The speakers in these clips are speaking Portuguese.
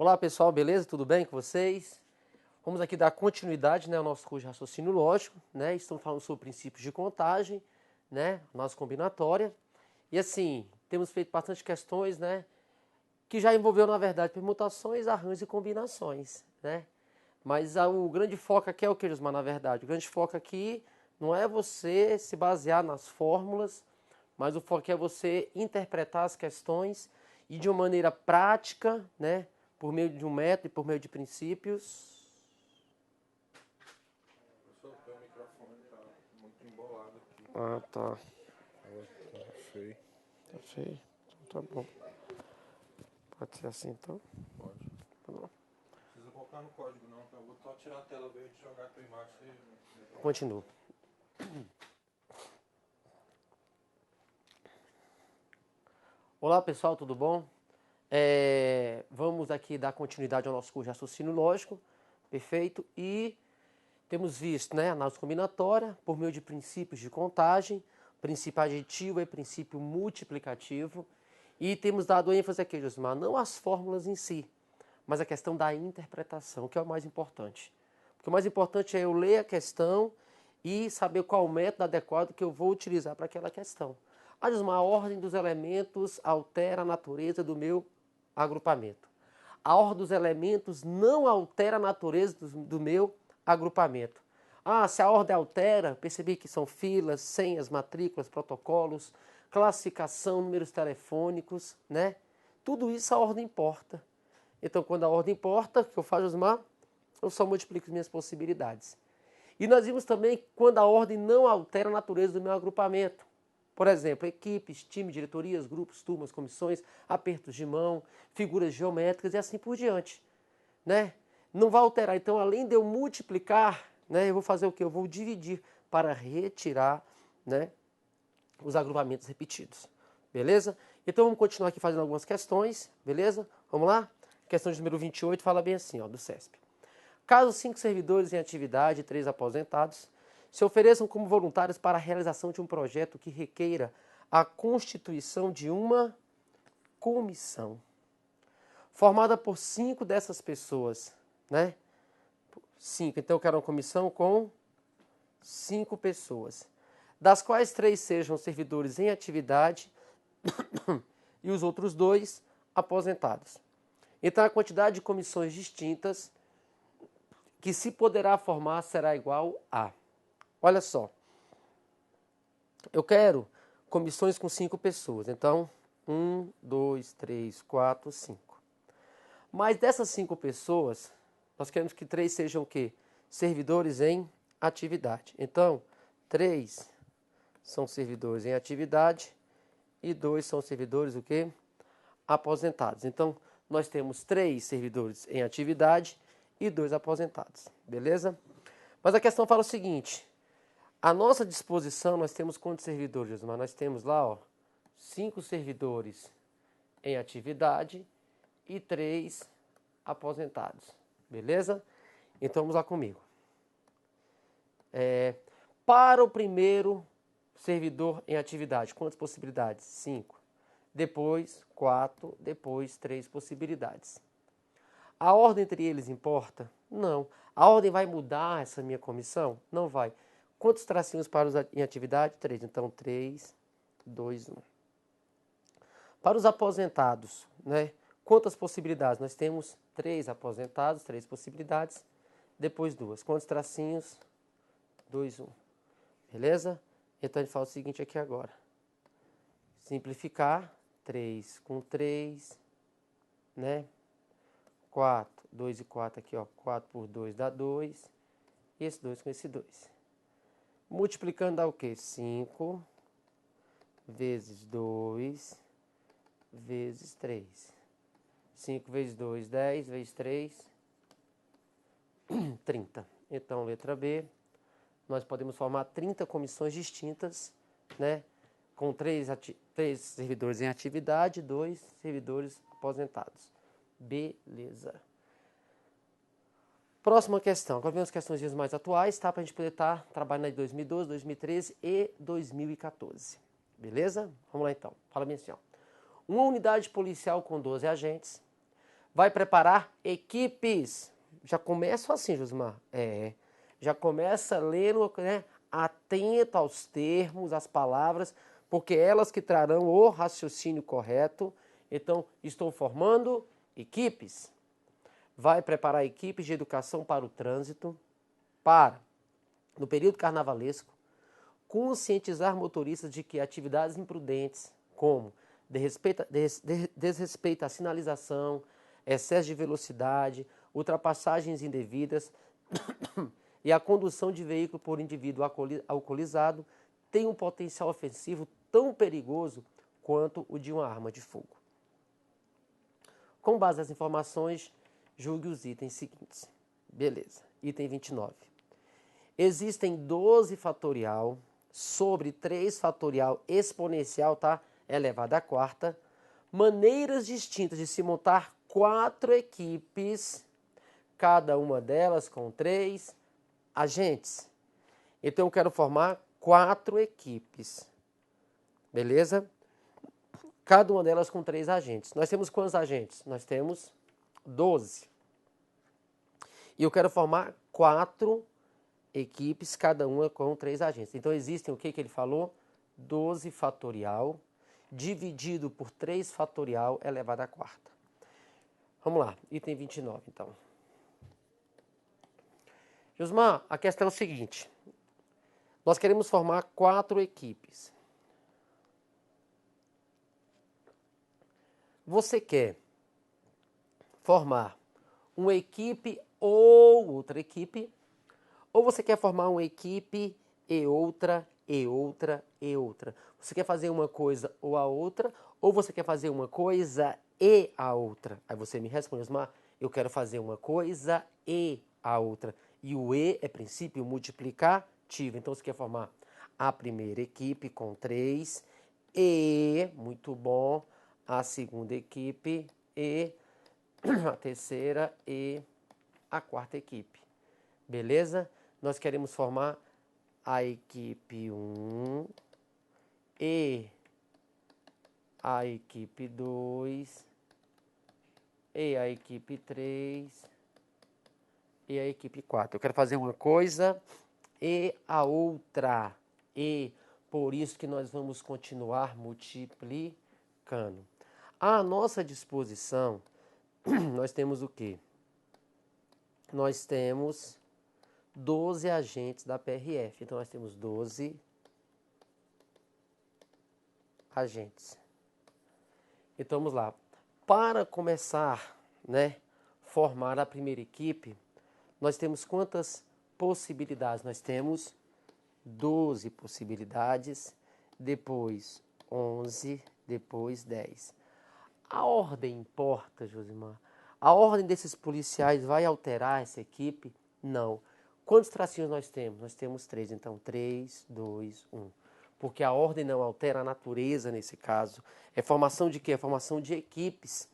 Olá pessoal, beleza? Tudo bem com vocês? Vamos aqui dar continuidade, ao nosso curso de raciocínio lógico, Estamos falando sobre princípios de contagem, Nossa combinatória. E assim, temos feito bastante questões, Que já envolveu, na verdade, permutações, arranjos e combinações, Mas o grande foco aqui é o que, Josmar, na verdade? O grande foco aqui não é você se basear nas fórmulas, mas o foco é você interpretar as questões e de uma maneira prática, por meio de um método e por meio de princípios. Professor, teu microfone tá muito embolado aqui. Ah, tá. Tá feio. Tá feio. Então tá bom. Pode ser assim, então? Pode. Tá bom. Não precisa colocar no código não, tá? Eu vou só tirar a tela verde e jogar a tua imagem. Continuo. Olá pessoal, tudo bom? Vamos aqui dar continuidade ao nosso curso de raciocínio lógico, perfeito? E temos visto, análise combinatória por meio de princípios de contagem, princípio aditivo e princípio multiplicativo. E temos dado ênfase aqui, Josmar, não às fórmulas em si, mas a questão da interpretação, que é o mais importante. Porque o mais importante é eu ler a questão e saber qual o método adequado que eu vou utilizar para aquela questão. A ordem dos elementos altera a natureza do meu agrupamento. A ordem dos elementos não altera a natureza do meu agrupamento. Se a ordem altera, percebi que são filas, senhas, matrículas, protocolos, classificação, números telefônicos, Tudo isso a ordem importa. Então, quando a ordem importa, o que eu faço, Josmar? Eu só multiplico as minhas possibilidades. E nós vimos também quando a ordem não altera a natureza do meu agrupamento. Por exemplo, equipes, time, diretorias, grupos, turmas, comissões, apertos de mão, figuras geométricas e assim por diante. Não vai alterar. Então, além de eu multiplicar, eu vou fazer o quê? Eu vou dividir para retirar, os agrupamentos repetidos. Beleza? Então, vamos continuar aqui fazendo algumas questões. Beleza? Vamos lá? Questão de número 28 fala bem assim, do CESP. Caso 5 servidores em atividade e 3 aposentados se ofereçam como voluntários para a realização de um projeto que requeira a constituição de uma comissão formada por 5 dessas pessoas, 5. Então eu quero uma comissão com 5 pessoas, das quais 3 sejam servidores em atividade e os outros 2 aposentados. Então a quantidade de comissões distintas que se poderá formar será igual a... Olha só, eu quero comissões com 5 pessoas. Então, 1, 2, 3, 4, 5. Mas dessas 5 pessoas, nós queremos que 3 sejam o quê? Servidores em atividade. Então, 3 são servidores em atividade e 2 são servidores o quê? Aposentados. Então, nós temos 3 servidores em atividade e 2 aposentados. Beleza? Mas a questão fala o seguinte: à nossa disposição, nós temos quantos servidores, Josmar? Nós temos lá, 5 servidores em atividade e 3 aposentados. Beleza? Então, vamos lá comigo. Para o primeiro servidor em atividade, quantas possibilidades? 5. Depois, 4. Depois, 3 possibilidades. A ordem entre eles importa? Não. A ordem vai mudar essa minha comissão? Não vai. Quantos tracinhos para os em atividade? 3. Então, 3, 2, 1. Para os aposentados, quantas possibilidades? Nós temos 3 aposentados, 3 possibilidades, depois 2. Quantos tracinhos? 2, 1. Beleza? Então, a gente fala o seguinte aqui agora. Simplificar. 3 com 3, 4, 2 e 4 aqui, 4 por 2 dá 2. E esse 2 com esse 2. Multiplicando dá o quê? 5 vezes 2 vezes 3. 5 vezes 2, 10, vezes 3, 30. Então, letra B, nós podemos formar 30 comissões distintas, com 3 servidores em atividade e 2 servidores aposentados. Beleza. Próxima questão. Agora vem as questões mais atuais, para a gente poder estar trabalhando em 2012, 2013 e 2014. Beleza? Vamos lá então. Fala bem assim, Uma unidade policial com 12 agentes Vai preparar equipes. Já começa assim, Josmar. Já começa lendo, né, atento aos termos, às palavras, porque elas que trarão o raciocínio correto. Então, estou formando equipes. Vai preparar equipes de educação para o trânsito, para, no período carnavalesco, conscientizar motoristas de que atividades imprudentes, como desrespeito à sinalização, excesso de velocidade, ultrapassagens indevidas e a condução de veículo por indivíduo alcoolizado, tem um potencial ofensivo tão perigoso quanto o de uma arma de fogo. Com base nas informações, julgue os itens seguintes. Beleza. Item 29. Existem 12 fatorial sobre 3 fatorial exponencial, tá? Elevado à quarta. Maneiras distintas de se montar 4 equipes, cada uma delas com 3 agentes. Então, eu quero formar 4 equipes. Beleza? Cada uma delas com 3 agentes. Nós temos quantos agentes? Nós temos 12. E eu quero formar 4 equipes, cada uma com 3 agentes. Então, existem o que ele falou? 12 fatorial dividido por 3 fatorial elevado à quarta. Vamos lá, item 29, então. Josmar, a questão é o seguinte. Nós queremos formar 4 equipes. Você quer formar uma equipe ou outra equipe, ou você quer formar uma equipe e outra, e outra, e outra? Você quer fazer uma coisa ou a outra, ou você quer fazer uma coisa e a outra? Aí você me responde, Osmar, eu quero fazer uma coisa e a outra. E o e é princípio multiplicativo. Então você quer formar a primeira equipe com 3 e, muito bom, a segunda equipe e a terceira e a quarta equipe. Beleza? Nós queremos formar a equipe 1 e a equipe 2 e a equipe 3 e a equipe 4. Eu quero fazer uma coisa e a outra. E por isso que nós vamos continuar multiplicando. À nossa disposição, nós temos o quê? Nós temos 12 agentes da PRF. Então, nós temos 12 agentes. Então, vamos lá. Para começar, né, formar a primeira equipe, nós temos quantas possibilidades? Nós temos 12 possibilidades, depois 11, depois 10. A ordem importa, Josimar? A ordem desses policiais vai alterar essa equipe? Não. Quantos tracinhos nós temos? Nós temos 3. Então, 3, 2, 1. Porque a ordem não altera a natureza nesse caso. É formação de quê? É formação de equipes.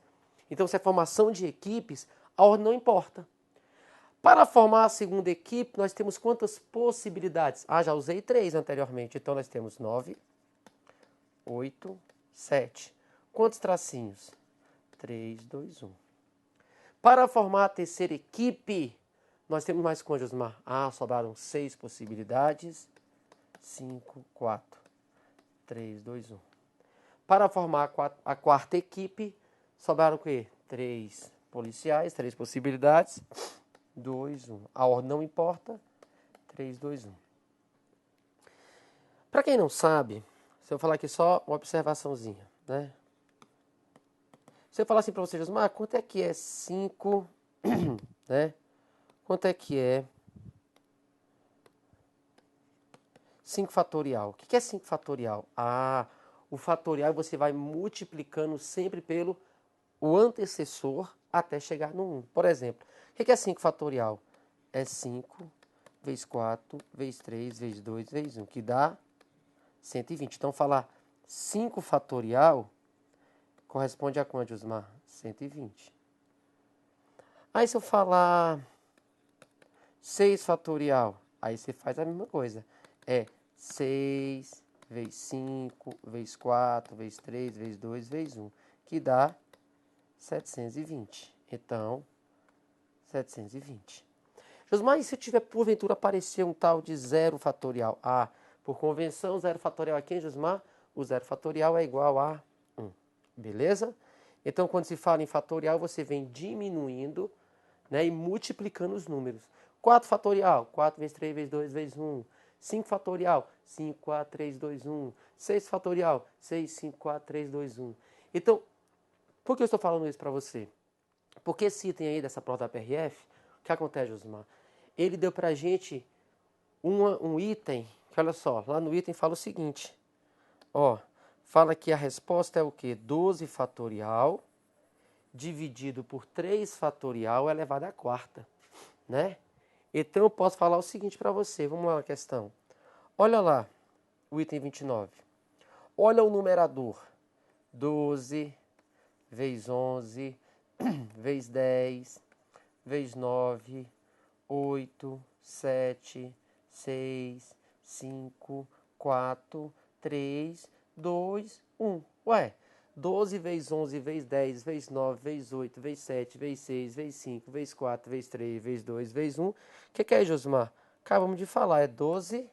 Então, se é formação de equipes, a ordem não importa. Para formar a segunda equipe, nós temos quantas possibilidades? Ah, já usei 3 anteriormente. Então, nós temos 9, 8, 7. Quantos tracinhos? 3, 2, 1. Para formar a terceira equipe, nós temos mais quantos, Josmar? Ah, sobraram 6 possibilidades. 5, 4, 3, 2, 1. Para formar a quarta equipe, sobraram o quê? 3 policiais, 3 possibilidades. 2, 1. A ordem não importa. 3, 2, 1. Para quem não sabe, se eu falar aqui só uma observaçãozinha, né? Se eu falar assim para vocês, Josmar, quanto é que é 5, né? Quanto é que é 5 fatorial? O que é 5 fatorial? Ah, o fatorial você vai multiplicando sempre pelo o antecessor até chegar no 1. Por exemplo, o que é 5 fatorial? É 5 vezes 4, vezes 3, vezes 2, vezes 1, que dá 120. Então, falar 5 fatorial corresponde a quanto, Osmar? 120. Aí, se eu falar 6 fatorial, aí você faz a mesma coisa. É 6 vezes 5, vezes 4, vezes 3, vezes 2, vezes 1, que dá 720. Então, 720. Josmar, e se tiver porventura aparecer um tal de zero fatorial? Ah, por convenção, zero fatorial aqui, hein, Josmar? O zero fatorial é igual a 1. Beleza? Então, quando se fala em fatorial, você vem diminuindo, né, e multiplicando os números. 4 fatorial, 4 vezes 3 vezes 2 vezes 1. 5 fatorial, 5, 4, 3, 2, 1. 6 fatorial, 6, 5, 4, 3, 2, 1. Então, por que eu estou falando isso para você? Porque esse item aí dessa prova da PRF, o que acontece, Josimar? Ele deu para a gente um item, que olha só, lá no item fala o seguinte, ó, fala que a resposta é o quê? 12 fatorial dividido por 3 fatorial elevado à quarta, né? Então eu posso falar o seguinte para você, vamos lá na questão. Olha lá, o item 29. Olha o numerador, 12 vezes 11, vezes 10, vezes 9, 8, 7, 6, 5, 4, 3, 2, 1. Ué, 12 vezes 11, vezes 10, vezes 9, vezes 8, vezes 7, vezes 6, vezes 5, vezes 4, vezes 3, vezes 2, vezes 1. O que é, Josmar? Acabamos de falar, é 12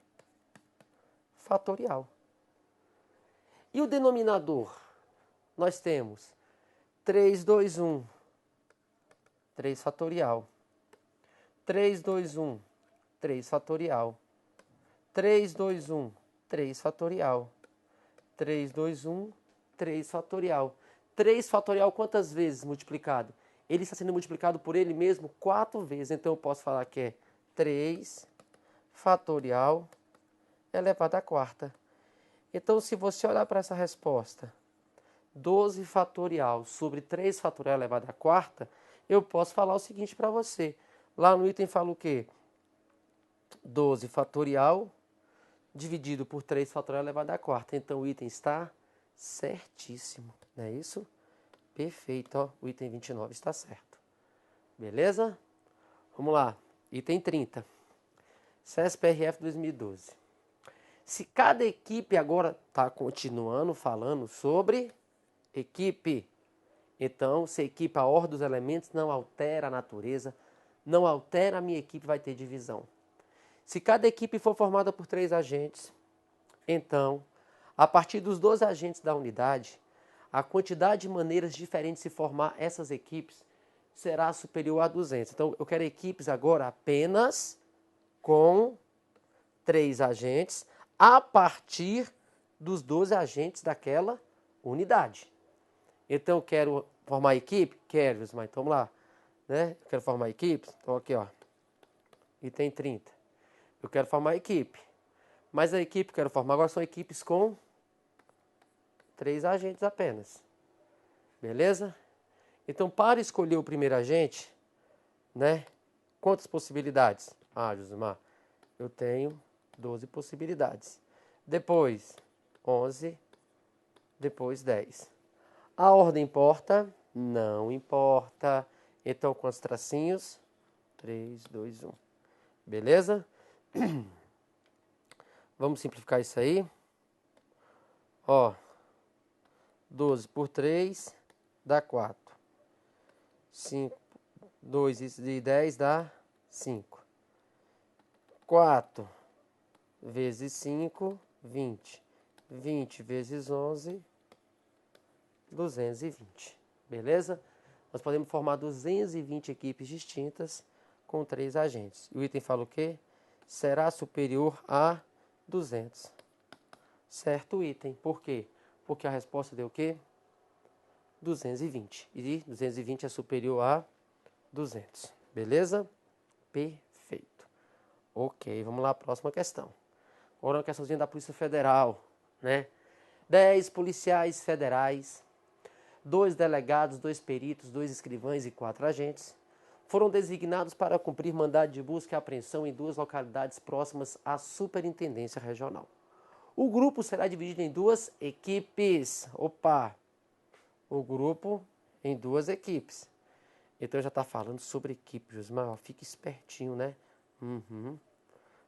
fatorial. E o denominador? Nós temos 3, 2, 1, 3 fatorial. 3, 2, 1, 3 fatorial. 3, 2, 1, 3 fatorial. 3, 2, 1, 3 fatorial. 3 fatorial quantas vezes multiplicado? Ele está sendo multiplicado por ele mesmo 4 vezes. Então eu posso falar que é 3 fatorial elevado à quarta. Então se você olhar para essa resposta, 12 fatorial sobre 3 fatorial elevado à quarta, eu posso falar o seguinte para você. Lá no item fala o quê? 12 fatorial dividido por 3 fatorial elevado à quarta. Então o item está certíssimo, não é isso? Perfeito, ó, o item 29 está certo. Beleza? Vamos lá, item 30. CSPRF 2012. Se cada equipe agora está continuando falando sobre equipe, então se a equipe a ordem dos elementos não altera a natureza, não altera a minha equipe, vai ter divisão. Se cada equipe for formada por 3 agentes, então, a partir dos 12 agentes da unidade, a quantidade de maneiras diferentes de se formar essas equipes será superior a 200. Então, eu quero equipes agora apenas com 3 agentes, a partir dos 12 agentes daquela unidade. Então, eu quero formar equipe? Quero, mas então vamos lá. Né? Eu quero formar equipes? Então, aqui, ó, item 30. Eu quero formar equipe. Mas a equipe que eu quero formar agora são equipes com 3 agentes apenas. Beleza? Então, para escolher o primeiro agente, né? Quantas possibilidades? Ah, Josimar, eu tenho 12 possibilidades. Depois, 11. Depois, 10. A ordem importa? Não importa. Então, quantos tracinhos? 3, 2, 1. Beleza? Vamos simplificar isso aí. Ó, 12 por 3 dá 4. 5, 2 e 10 dá 5. 4 vezes 5, 20. 20 vezes 11, 220. Beleza? Nós podemos formar 220 equipes distintas com 3 agentes. E o item fala o quê? Será superior a 200. Certo item. Por quê? Porque a resposta deu o quê? 220. E 220 é superior a 200. Beleza? Perfeito. Ok, vamos lá, próxima questão. Agora uma questãozinha da Polícia Federal, né? 10 policiais federais, 2 delegados, 2 peritos, 2 escrivães e 4 agentes foram designados para cumprir mandado de busca e apreensão em 2 localidades próximas à Superintendência Regional. O grupo será dividido em 2 equipes. Opa! O grupo em 2 equipes. Então já está falando sobre equipe, Josmar. Fica espertinho, né?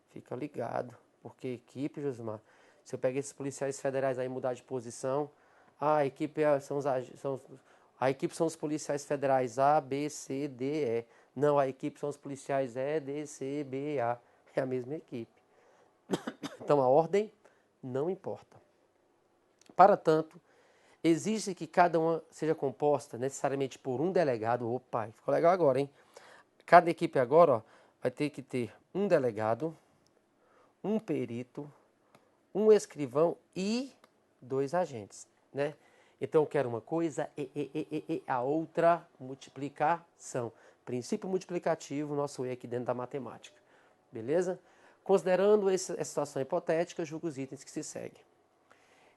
Fica ligado. Porque equipe, Josmar, se eu pegar esses policiais federais aí e mudar de posição, a equipe são A equipe são os policiais federais A, B, C, D, E. Não, a equipe são os policiais E, D, C, B, A. É a mesma equipe. Então, a ordem não importa. Para tanto, exige que cada uma seja composta necessariamente por um delegado. Opa, ficou legal agora, hein? Cada equipe agora, ó, vai ter que ter um delegado, um perito, um escrivão e 2 agentes, né? Então, eu quero uma coisa e a outra multiplicação. Princípio multiplicativo, nosso E aqui dentro da matemática. Beleza? Considerando essa situação hipotética, julgo os itens que se seguem.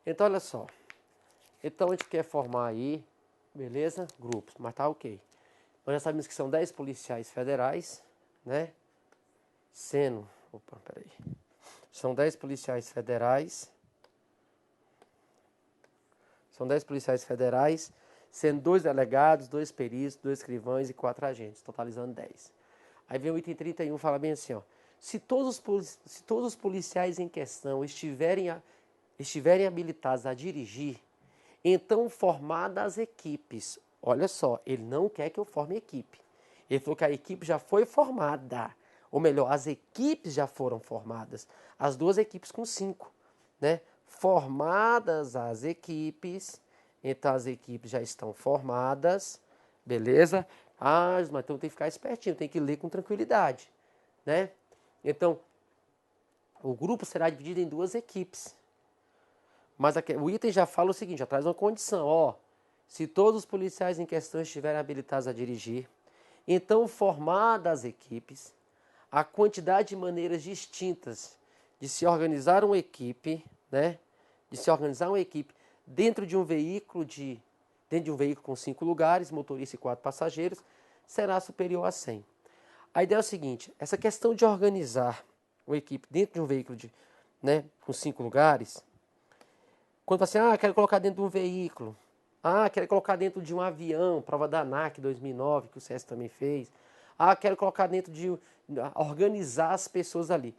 Então, olha só. Então, a gente quer formar aí, beleza? Grupos, mas tá ok. Nós já sabemos que são 10 policiais federais, né? São 10 policiais federais. São 10 policiais federais, sendo 2 delegados, 2 peritos, 2 escrivães e 4 agentes, totalizando 10. Aí vem o item 31, fala bem assim, ó. Se todos os policiais em questão estiverem habilitados a dirigir, então formadas equipes. Olha só, ele não quer que eu forme equipe. Ele falou que a equipe já foi formada. Ou melhor, as equipes já foram formadas. As 2 equipes com 5, né? Formadas as equipes, então as equipes já estão formadas, beleza? Ah, mas então tem que ficar espertinho, tem que ler com tranquilidade, né? Então, o grupo será dividido em 2 equipes. Mas aqui, o item já fala o seguinte, já traz uma condição, ó. Se todos os policiais em questão estiverem habilitados a dirigir, então formadas as equipes, a quantidade de maneiras distintas de se organizar uma equipe, né? De se organizar uma equipe dentro de um veículo com 5 lugares, motorista e 4 passageiros, será superior a 100. A ideia é o seguinte, essa questão de organizar uma equipe dentro de um veículo com 5 lugares, quando você quero colocar dentro de um veículo, quero colocar dentro de um avião, prova da ANAC 2009, que o CS também fez, quero colocar dentro organizar as pessoas ali.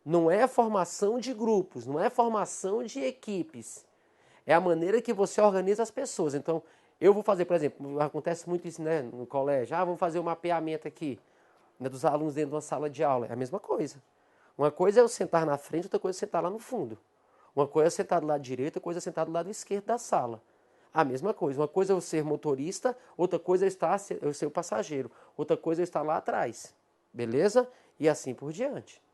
Não é formação de grupos, não é formação de equipes. É a maneira que você organiza as pessoas. Então, eu vou fazer, por exemplo, acontece muito isso, né, no colégio. Vamos fazer um mapeamento aqui, né, dos alunos dentro de uma sala de aula. É a mesma coisa. Uma coisa é eu sentar na frente, outra coisa é sentar lá no fundo. Uma coisa é sentar do lado direito, outra coisa é sentar do lado esquerdo da sala. A mesma coisa. Uma coisa é eu ser motorista, outra coisa é eu ser o passageiro. Outra coisa é eu estar lá atrás. Beleza? E assim por diante.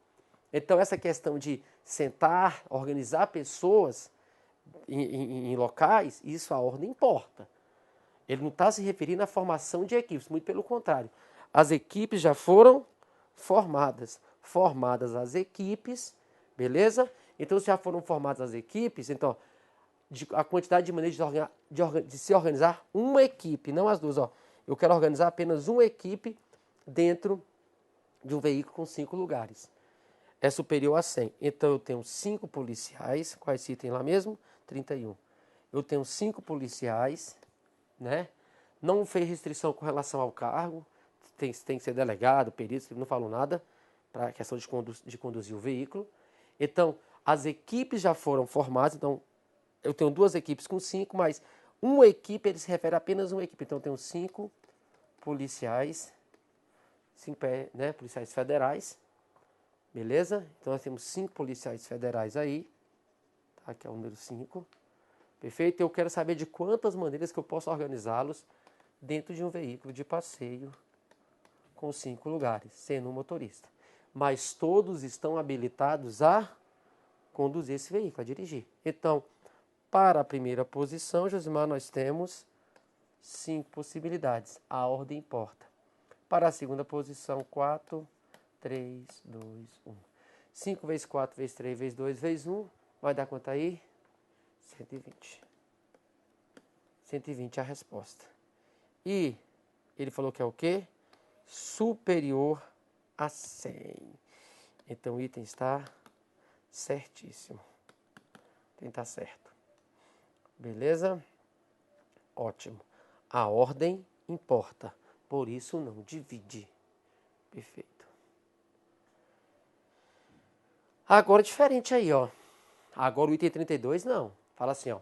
Então, essa questão de sentar, organizar pessoas em locais, isso a ordem importa. Ele não está se referindo à formação de equipes, muito pelo contrário. As equipes já foram formadas. Formadas as equipes, beleza? Então, se já foram formadas as equipes, então, a quantidade de maneiras de se organizar uma equipe, não as 2. Ó. Eu quero organizar apenas uma equipe dentro de um veículo com 5 lugares. É superior a 100. Então, eu tenho 5 policiais. Quais item lá mesmo? 31. Eu tenho 5 policiais, né? Não fez restrição com relação ao cargo. Tem que ser delegado, perito, não falou nada para a questão de conduzir o veículo. Então, as equipes já foram formadas. Então, eu tenho 2 equipes com 5, mas uma equipe, ele se refere a apenas uma equipe. Então, eu tenho 5 policiais, 5 policiais federais. Beleza? Então, nós temos 5 policiais federais aí. Tá? Aqui é o número 5. Perfeito? Eu quero saber de quantas maneiras que eu posso organizá-los dentro de um veículo de passeio com 5 lugares, sendo um motorista. Mas todos estão habilitados a conduzir esse veículo, a dirigir. Então, para a primeira posição, Josimar, nós temos 5 possibilidades. A ordem importa. Para a segunda posição, 4, 3, 2, 1. 5 vezes 4, vezes 3, vezes 2, vezes 1. Vai dar quanto aí? 120. 120 é a resposta. E ele falou que é o quê? Superior a 100. Então o item está certíssimo. Tem que estar certo. Beleza? Ótimo. A ordem importa. Por isso não divide. Perfeito. Agora diferente aí, ó. Agora o item 32 não. Fala assim, ó.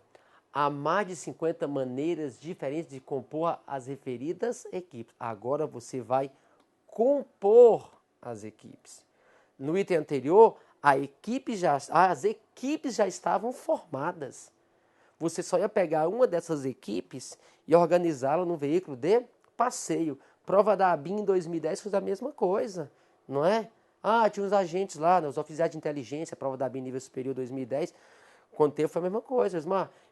há mais de 50 maneiras diferentes de compor as referidas equipes. Agora você vai compor as equipes. No item anterior, as equipes já estavam formadas. Você só ia pegar uma dessas equipes e organizá-la no veículo de passeio. Prova da ABIN em 2010 foi a mesma coisa, não é? Tinha uns agentes lá, né, os oficiais de inteligência, prova da ABIN nível superior 2010. Quando teve foi a mesma coisa.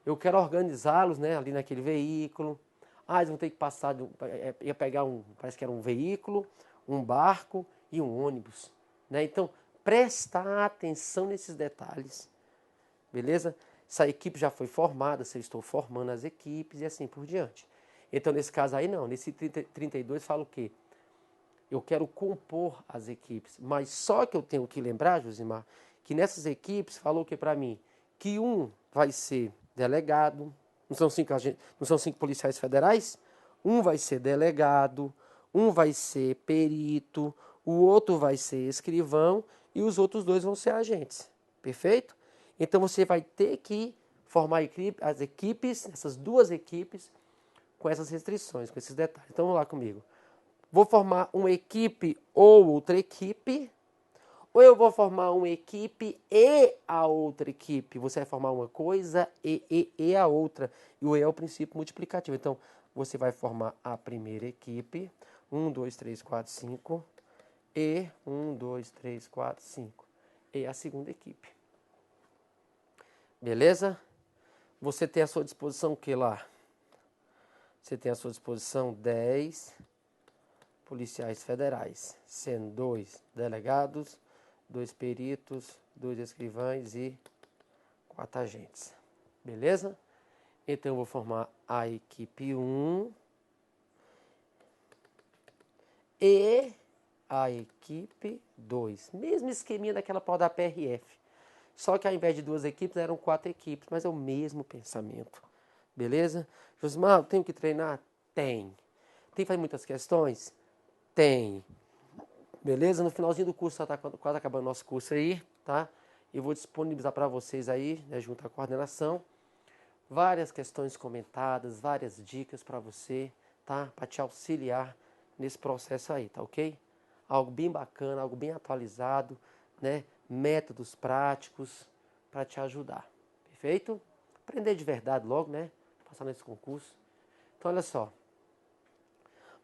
Eu quero organizá-los, né, ali naquele veículo. Eles vão ter que passar, ia pegar parece que era um veículo, um barco e um ônibus, né? Então, presta atenção nesses detalhes, beleza? Essa equipe já foi formada, se eu estou formando as equipes e assim por diante. Então, nesse caso aí, não. Nesse 32 fala o quê? Eu quero compor as equipes. Mas só que eu tenho que lembrar, Josimar, que nessas equipes falou o que para mim? Que um vai ser delegado, não são 5 policiais federais? Um vai ser delegado, um vai ser perito, o outro vai ser escrivão e os outros 2 vão ser agentes. Perfeito? Então você vai ter que formar as equipes, essas 2 equipes, com essas restrições, com esses detalhes. Então vamos lá comigo. Vou formar uma equipe ou outra equipe, ou eu vou formar uma equipe e a outra equipe. Você vai formar uma coisa e a outra. E o E é o princípio multiplicativo. Então, você vai formar a primeira equipe, 1, 2, 3, 4, 5, e 1, 2, 3, 4, 5. E a segunda equipe. Beleza? Você tem à sua disposição o que lá? Você tem à sua disposição 10 policiais federais, sendo 2 delegados, 2 peritos, 2 escrivães e 4 agentes. Beleza? Então eu vou formar a equipe 1 e a equipe 2. Mesmo esqueminha daquela prova da PRF. Só que ao invés de 2 equipes, eram 4 equipes, mas é o mesmo pensamento. Beleza? Josimar, tenho que treinar? Tem. Tem que fazer muitas questões? Tem. Beleza? No finalzinho do curso, tá quase acabando o nosso curso aí, tá? Eu vou disponibilizar para vocês aí, né, junto à coordenação, várias questões comentadas, várias dicas para você, tá? Para te auxiliar nesse processo aí, tá ok? Algo bem bacana, algo bem atualizado, né? Métodos práticos para te ajudar. Perfeito? Aprender de verdade logo, né? Passar nesse concurso. Então, olha só.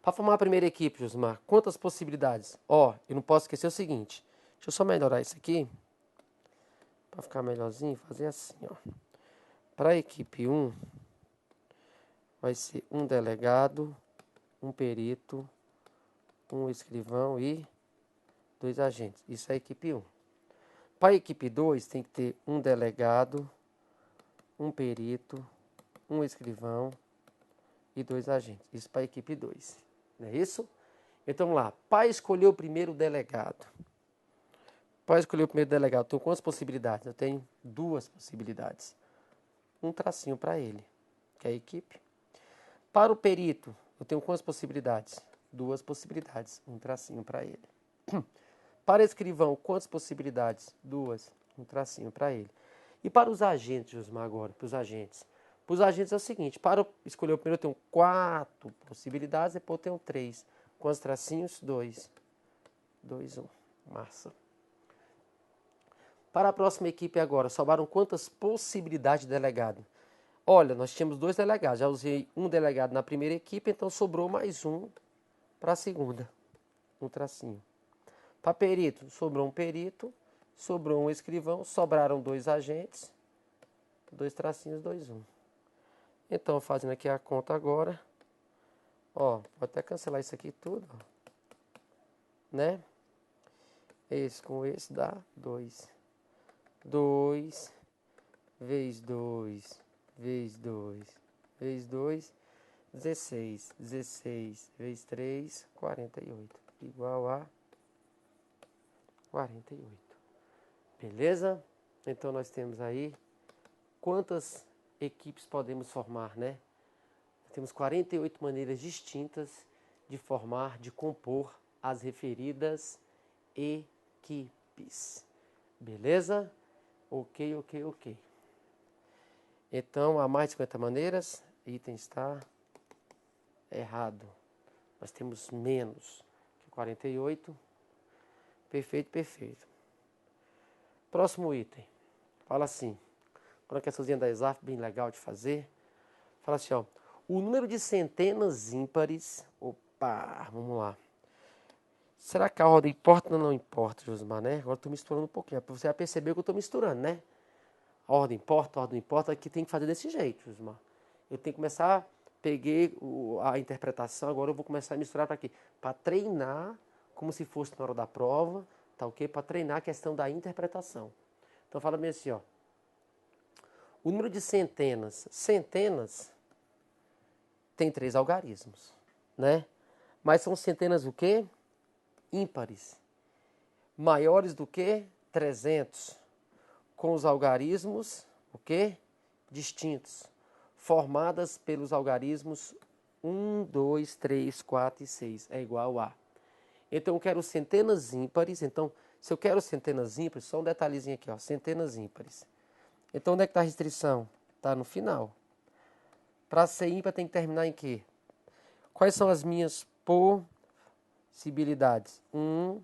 Para formar a primeira equipe, Josimar, quantas possibilidades? Eu não posso esquecer o seguinte. Deixa eu só melhorar isso aqui. Para ficar melhorzinho, fazer assim, ó. Para a equipe 1, vai ser um delegado, um perito, um escrivão e 2 agentes. Isso é a equipe 1. Para a equipe 2, tem que ter um delegado, um perito, um escrivão e 2 agentes. Isso para a equipe 2. Não é isso? Então vamos lá. Para escolher o primeiro delegado. Para escolher o primeiro delegado, eu tenho quantas possibilidades? Eu tenho 2 possibilidades. Um tracinho para ele, que é a equipe. Para o perito, eu tenho quantas possibilidades? 2 possibilidades. Um tracinho para ele. Para o escrivão, quantas possibilidades? 2. Um tracinho para ele. E para os agentes, Josmar, agora, para os agentes. Para os agentes é o seguinte, para escolher o primeiro eu tenho 4 possibilidades, depois eu tenho 3. Quantos tracinhos? 2. 2, 1. Massa. Para a próxima equipe agora, sobraram quantas possibilidades de delegado? Olha, nós tínhamos 2 delegados, já usei um delegado na primeira equipe, então sobrou mais um para a segunda. Um tracinho. Para perito, sobrou um perito, sobrou um escrivão, sobraram 2 agentes, 2 tracinhos, 2, 1. Então, fazendo aqui a conta agora, vou até cancelar isso aqui tudo, né? Esse com esse dá 2. 2 vezes 2 vezes 2 vezes 2, 16. 16 vezes 3, 48. Igual a 48. Beleza? Então nós temos aí quantas equipes podemos formar, né? Temos 48 maneiras distintas de formar, de compor as referidas equipes. Beleza? Ok. Então, há mais de 50 maneiras, item está errado. Nós temos menos que 48. Perfeito, perfeito. Próximo item. Fala assim. Uma questãozinha da ESAF, bem legal de fazer. Fala assim, ó. O número de centenas ímpares... Opa, vamos lá. Será que a ordem importa ou não importa, Josmar, né? Agora eu estou misturando um pouquinho. Você já percebeu que eu estou misturando, né? A ordem importa, aqui tem que fazer desse jeito, Josmar. Eu tenho que começar, peguei a interpretação, agora eu vou começar a misturar para quê? Para treinar, como se fosse na hora da prova, tá ok? Para treinar a questão da interpretação. Então fala bem assim, ó. O número de centenas tem 3 algarismos, né? Mas são centenas o quê? Ímpares. Maiores do que 300. Com os algarismos, o quê? Distintos. Formadas pelos algarismos 1, 2, 3, 4 e 6. É igual a. Então eu quero centenas ímpares. Então, se eu quero centenas ímpares, só um detalhezinho aqui, ó. Centenas ímpares. Então, onde é que está a restrição? Está no final. Para ser ímpar tem que terminar em quê? Quais são as minhas possibilidades? 1,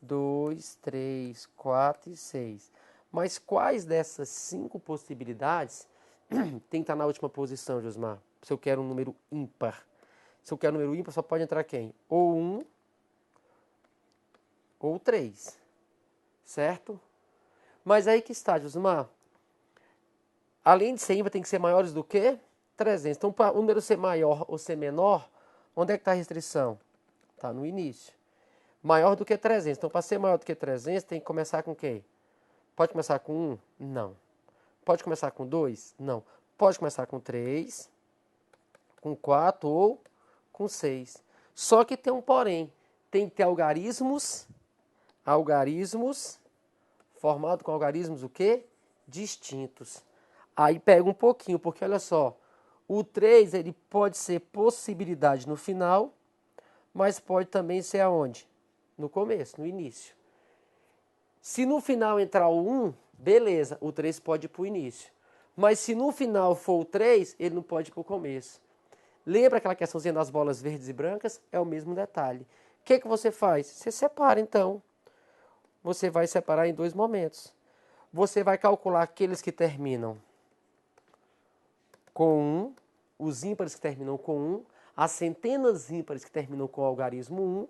2, 3, 4 e 6. Mas quais dessas 5 possibilidades tem que estar na última posição, Josmar? Se eu quero um número ímpar. Se eu quero um número ímpar, só pode entrar quem? Ou 1 ou 3. Certo? Mas aí que está, Josmar. Além de ser ímpar, tem que ser maiores do que 300. Então, para o número ser maior ou ser menor, onde é que está a restrição? Está no início. Maior do que 300. Então, para ser maior do que 300, tem que começar com quem? Pode começar com 1? Não. Pode começar com 2? Não. Pode começar com 3, com 4 ou com 6. Só que tem um porém. Tem que ter algarismos formado com algarismos o quê? Distintos. Aí pega um pouquinho, porque olha só, o 3 ele pode ser possibilidade no final, mas pode também ser aonde? No começo, no início. Se no final entrar o 1, beleza, o 3 pode ir para o início. Mas se no final for o 3, ele não pode ir para o começo. Lembra aquela questãozinha das bolas verdes e brancas? É o mesmo detalhe. O que você faz? Você separa, então. Você vai separar em 2 momentos. Você vai calcular aqueles que terminam com 1, os ímpares que terminam com 1, as centenas ímpares que terminam com o algarismo 1,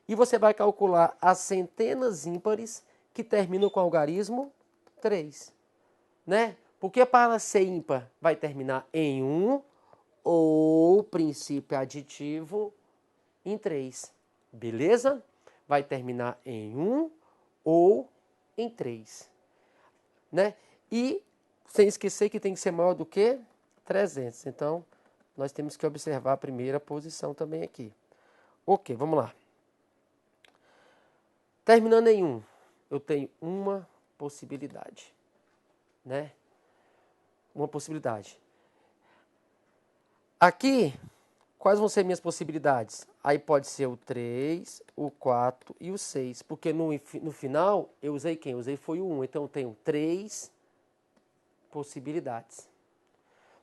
e você vai calcular as centenas ímpares que terminam com o algarismo 3. Né? Porque para ser ímpar vai terminar em 1 ou princípio aditivo em 3. Beleza? Vai terminar em 1 ou em 3. Né? E sem esquecer que tem que ser maior do que 300. Então, nós temos que observar a primeira posição também aqui. Ok, vamos lá. Terminando em 1, eu tenho uma possibilidade. Né? Uma possibilidade. Aqui, quais vão ser minhas possibilidades? Aí pode ser o 3, o 4 e o 6. Porque no final, eu usei quem? Eu usei foi o 1. Então, eu tenho 3 possibilidades.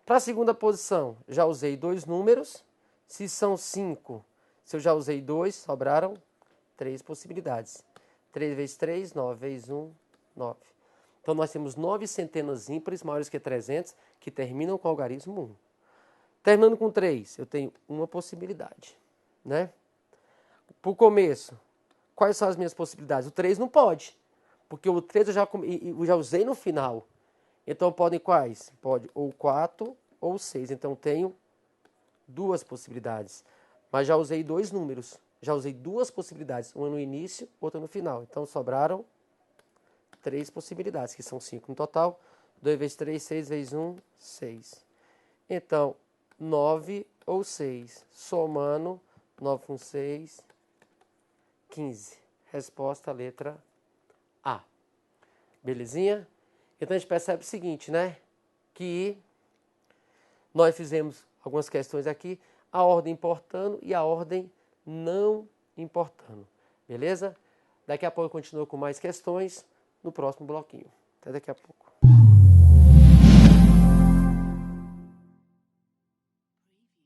Para a segunda posição, já usei 2 números. Se são 5, se eu já usei 2, sobraram 3 possibilidades. 3 vezes 3, 9 vezes 1, 9. Então, nós temos 9 centenas ímpares maiores que 300 que terminam com o algarismo 1. Terminando com 3, eu tenho uma possibilidade. Né? Para o começo, quais são as minhas possibilidades? O 3 não pode, porque o 3 eu já usei no final. Então, podem quais? Pode ou 4 ou 6. Então, tenho 2 possibilidades. Mas já usei 2 números. Já usei 2 possibilidades. Uma no início, outra no final. Então, sobraram 3 possibilidades, que são 5 no total. 2 vezes 3, 6 vezes 1, 6. Então, 9 ou 6. Somando, 9 com 6, 15. Resposta, letra A. Belezinha? Então, a gente percebe o seguinte, né? Que nós fizemos algumas questões aqui, a ordem importando e a ordem não importando. Beleza? Daqui a pouco eu continuo com mais questões no próximo bloquinho. Até daqui a pouco.